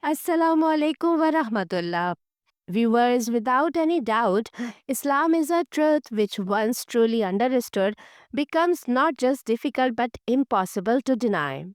Assalamu alaikum wa rahmatullah. Viewers, without any doubt, Islam is a truth which, once truly understood, becomes not just difficult but impossible to deny.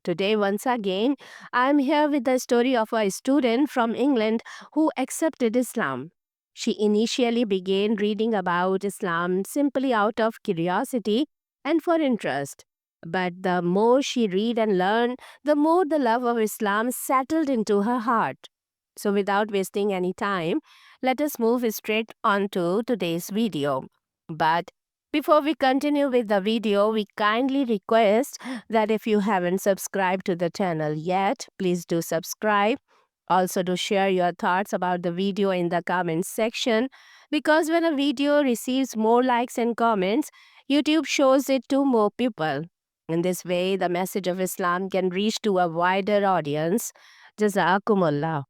Today, once again, I am here with the story of a student from England who accepted Islam. She initially began reading about Islam simply out of curiosity and for interest. But the more she read and learned, the more the love of Islam settled into her heart. So without wasting any time, let us move straight on to today's video. But before we continue with the video, we kindly request that if you haven't subscribed to the channel yet, please do subscribe. Also, to share your thoughts about the video in the comments section, because when a video receives more likes and comments, YouTube shows it to more people. In this way, the message of Islam can reach to a wider audience. Jazakumullah.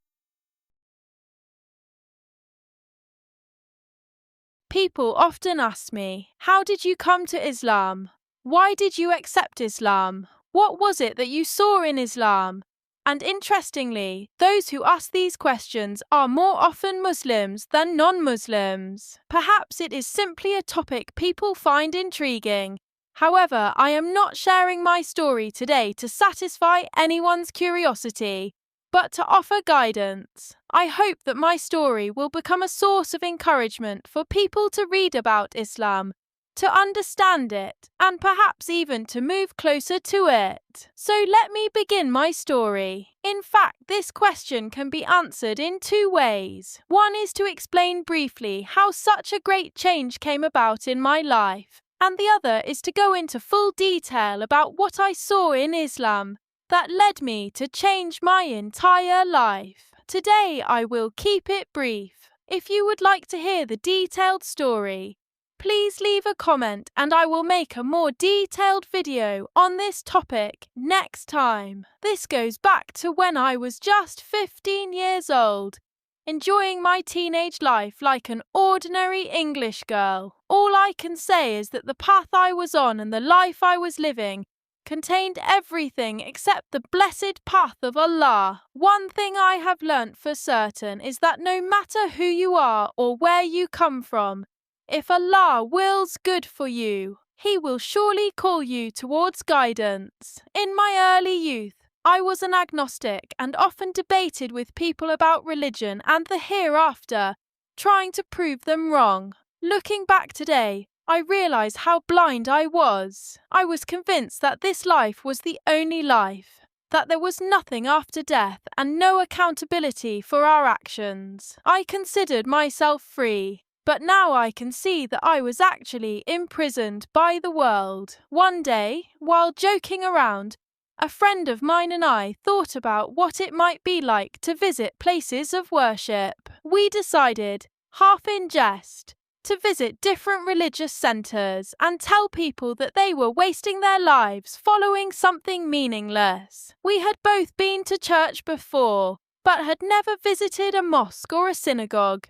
People often ask me, how did you come to Islam? Why did you accept Islam? What was it that you saw in Islam? And interestingly, those who ask these questions are more often Muslims than non-Muslims. Perhaps it is simply a topic people find intriguing. However, I am not sharing my story today to satisfy anyone's curiosity, but to offer guidance. I hope that my story will become a source of encouragement for people to read about Islam, to understand it, and perhaps even to move closer to it. So let me begin my story. In fact, this question can be answered in two ways. One is to explain briefly how such a great change came about in my life, and the other is to go into full detail about what I saw in Islam that led me to change my entire life. Today I will keep it brief. If you would like to hear the detailed story, please leave a comment and I will make a more detailed video on this topic next time. This goes back to when I was just 15 years old, enjoying my teenage life like an ordinary English girl. All I can say is that the path I was on and the life I was living contained everything except the blessed path of Allah. One thing I have learnt for certain is that no matter who you are or where you come from, if Allah wills good for you, He will surely call you towards guidance. In my early youth, I was an agnostic and often debated with people about religion and the hereafter, trying to prove them wrong. Looking back today, I realize how blind I was. I was convinced that this life was the only life, that there was nothing after death and no accountability for our actions. I considered myself free, but now I can see that I was actually imprisoned by the world. One day, while joking around, a friend of mine and I thought about what it might be like to visit places of worship. We decided, half in jest, to visit different religious centers and tell people that they were wasting their lives following something meaningless. We had both been to church before, but had never visited a mosque or a synagogue.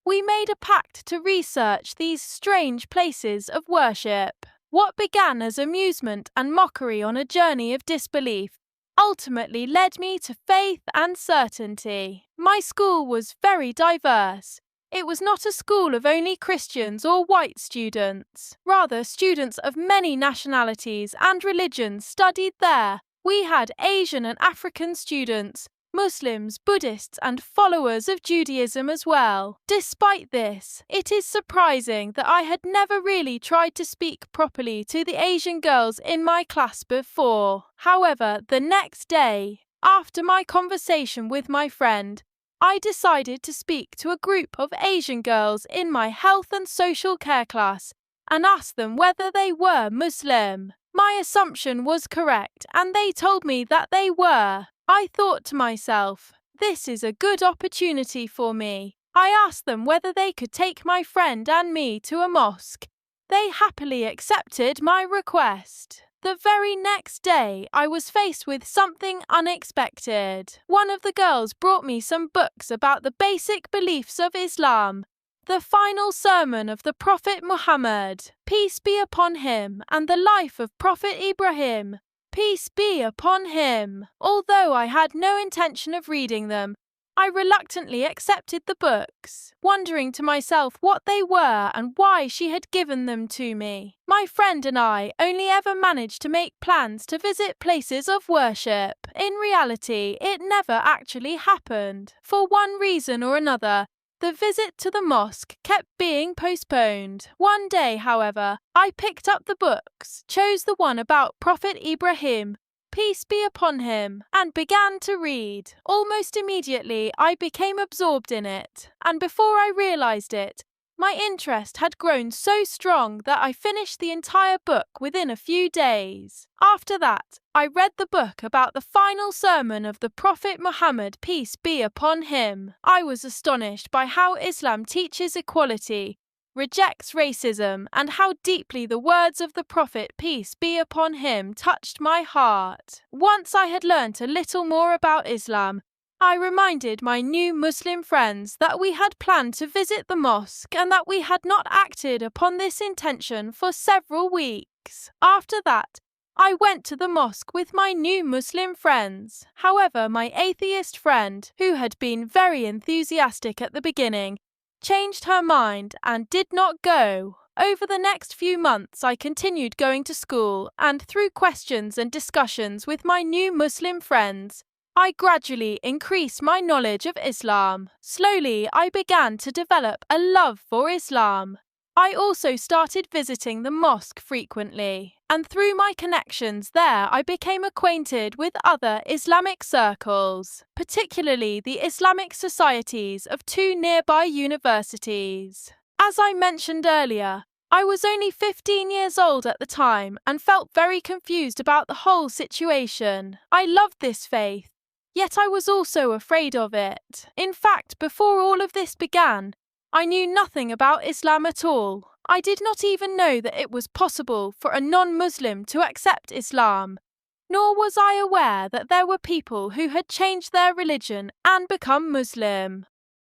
We made a pact to research these strange places of worship. What began as amusement and mockery on a journey of disbelief ultimately led me to faith and certainty. My school was very diverse. It was not a school of only Christians or white students. Rather, students of many nationalities and religions studied there. We had Asian and African students, Muslims, Buddhists, and followers of Judaism as well. Despite this, it is surprising that I had never really tried to speak properly to the Asian girls in my class before. However, the next day, after my conversation with my friend, I decided to speak to a group of Asian girls in my health and social care class and ask them whether they were Muslim. My assumption was correct, and they told me that they were. I thought to myself, this is a good opportunity for me. I asked them whether they could take my friend and me to a mosque. They happily accepted my request. The very next day, I was faced with something unexpected. One of the girls brought me some books about the basic beliefs of Islam, the final sermon of the Prophet Muhammad, peace be upon him, and the life of Prophet Ibrahim, peace be upon him. Although I had no intention of reading them, I reluctantly accepted the books, wondering to myself what they were and why she had given them to me. My friend and I only ever managed to make plans to visit places of worship. In reality, it never actually happened. For one reason or another, the visit to the mosque kept being postponed. One day, however, I picked up the books, chose the one about Prophet Ibrahim, peace be upon him, and began to read. Almost immediately, I became absorbed in it, and before I realized it, my interest had grown so strong that I finished the entire book within a few days. After that, I read the book about the final sermon of the Prophet Muhammad, peace be upon him. I was astonished by how Islam teaches equality, rejects racism, and how deeply the words of the Prophet, peace be upon him, touched my heart. Once I had learnt a little more about Islam, I reminded my new Muslim friends that we had planned to visit the mosque and that we had not acted upon this intention for several weeks. After that, I went to the mosque with my new Muslim friends. However, my atheist friend, who had been very enthusiastic at the beginning, changed her mind and did not go. Over the next few months, I continued going to school, and through questions and discussions with my new Muslim friends, I gradually increased my knowledge of Islam. Slowly, I began to develop a love for Islam. I also started visiting the mosque frequently, and through my connections there, I became acquainted with other Islamic circles, particularly the Islamic societies of two nearby universities. As I mentioned earlier, I was only 15 years old at the time and felt very confused about the whole situation. I loved this faith, yet I was also afraid of it. In fact, before all of this began, I knew nothing about Islam at all. I did not even know that it was possible for a non-Muslim to accept Islam, nor was I aware that there were people who had changed their religion and become Muslim.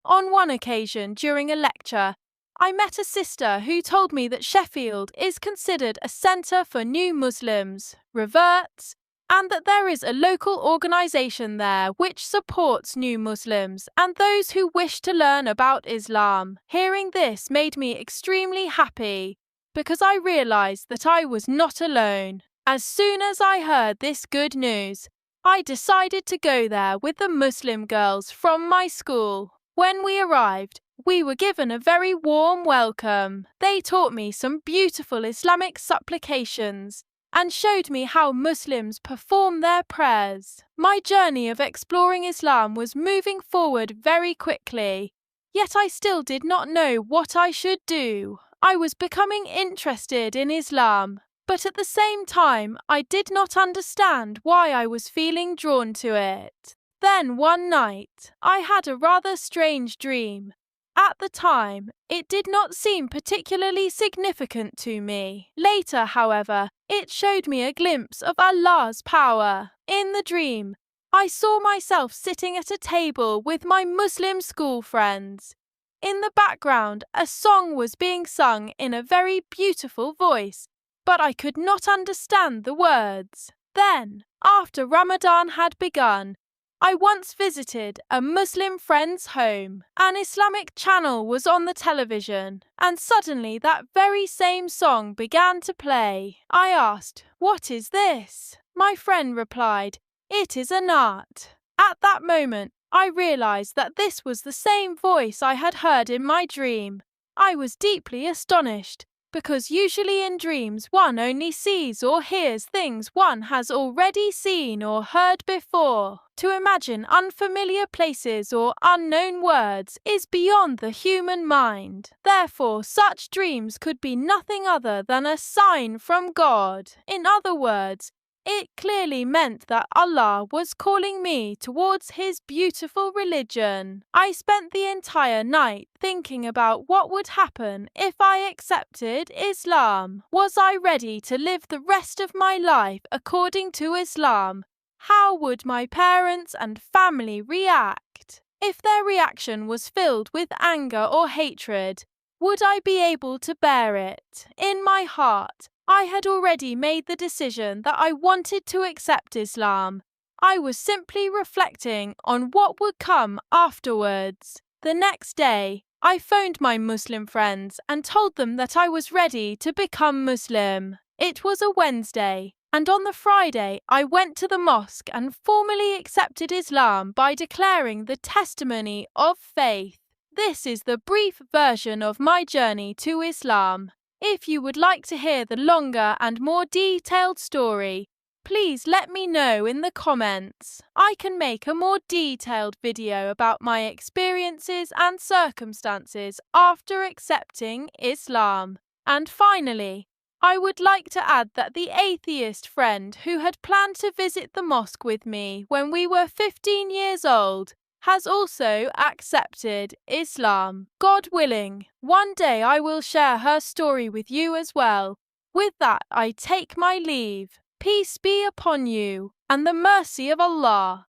On one occasion during a lecture, I met a sister who told me that Sheffield is considered a centre for new Muslims, reverts, and that there is a local organisation there which supports new Muslims and those who wish to learn about Islam. Hearing this made me extremely happy because I realised that I was not alone. As soon as I heard this good news, I decided to go there with the Muslim girls from my school. When we arrived, we were given a very warm welcome. They taught me some beautiful Islamic supplications and showed me how Muslims perform their prayers. My journey of exploring Islam was moving forward very quickly, yet I still did not know what I should do. I was becoming interested in Islam, but at the same time I did not understand why I was feeling drawn to it. Then one night, I had a rather strange dream. At the time, it did not seem particularly significant to me. Later, however, it showed me a glimpse of Allah's power. In the dream, I saw myself sitting at a table with my Muslim school friends. In the background, a song was being sung in a very beautiful voice, but I could not understand the words. Then, after Ramadan had begun, I once visited a Muslim friend's home. An Islamic channel was on the television, and suddenly that very same song began to play. I asked, "What is this?" My friend replied, "It is a naat." At that moment, I realized that this was the same voice I had heard in my dream. I was deeply astonished, because usually in dreams one only sees or hears things one has already seen or heard before. To imagine unfamiliar places or unknown words is beyond the human mind. Therefore, such dreams could be nothing other than a sign from God. In other words, it clearly meant that Allah was calling me towards His beautiful religion. I spent the entire night thinking about what would happen if I accepted Islam. Was I ready to live the rest of my life according to Islam? How would my parents and family react? If their reaction was filled with anger or hatred, Would I be able to bear it? In my heart, I had already made the decision that I wanted to accept Islam. I was simply reflecting on what would come afterwards. The next day, I phoned my Muslim friends and told them that I was ready to become Muslim. It was a Wednesday, and on the Friday I went to the mosque and formally accepted Islam by declaring the testimony of faith. This is the brief version of my journey to Islam. If you would like to hear the longer and more detailed story, please let me know in the comments. I can make a more detailed video about my experiences and circumstances after accepting Islam. And finally, I would like to add that the atheist friend who had planned to visit the mosque with me when we were 15 years old has also accepted Islam. God willing, one day I will share her story with you as well. With that, I take my leave. Peace be upon you, and the mercy of Allah.